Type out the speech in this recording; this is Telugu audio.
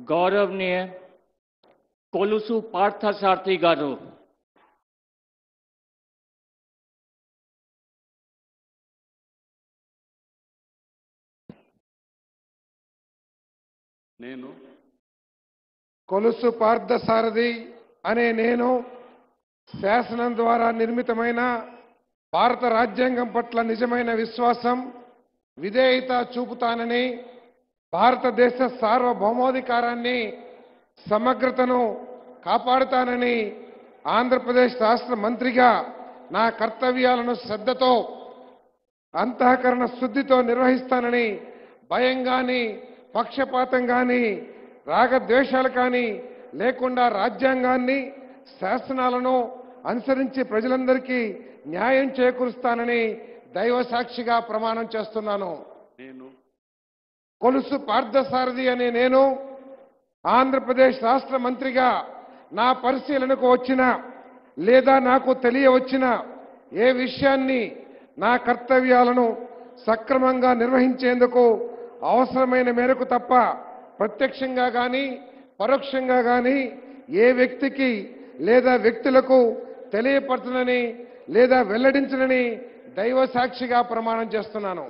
गौरवनीय कोलुसु पार्थसारथी गारू నేను కొలుసు పార్థసారథి అనే నేను శాసనం ద్వారా నిర్మితమైన భారత రాజ్యాంగం పట్ల నిజమైన విశ్వాసం విధేయత చూపుతానని భారతదేశ సార్వభౌమాధికారాన్ని సమగ్రతను కాపాడుతానని ఆంధ్రప్రదేశ్ రాష్ట్ర మంత్రిగా నా కర్తవ్యాలను శ్రద్ధతో అంతఃకరణ శుద్ధితో నిర్వహిస్తానని భయం గాని పక్షపాతం గాని రాగద్వేషాలు కానీ లేకుండా రాజ్యాంగాన్ని శాసనాలను అనుసరించి ప్రజలందరికీ న్యాయం చేకూరుస్తానని దైవ సాక్షిగా ప్రమాణం చేస్తున్నాను. కొలుసు పార్థసారథి అనే నేను ఆంధ్రప్రదేశ్ రాష్ట్ర మంత్రిగా నా పరిశీలనకు వచ్చిన లేదా నాకు తెలియవచ్చిన ఏ విషయాన్ని నా కర్తవ్యాలను సక్రమంగా నిర్వహించేందుకు అవసరమైన మేరకు తప్ప ప్రత్యక్షంగా కానీ పరోక్షంగా కానీ ఏ వ్యక్తికి లేదా వ్యక్తులకు తెలియపరచనని లేదా వెల్లడించనని దైవ సాక్షిగా ప్రమాణం చేస్తున్నాను.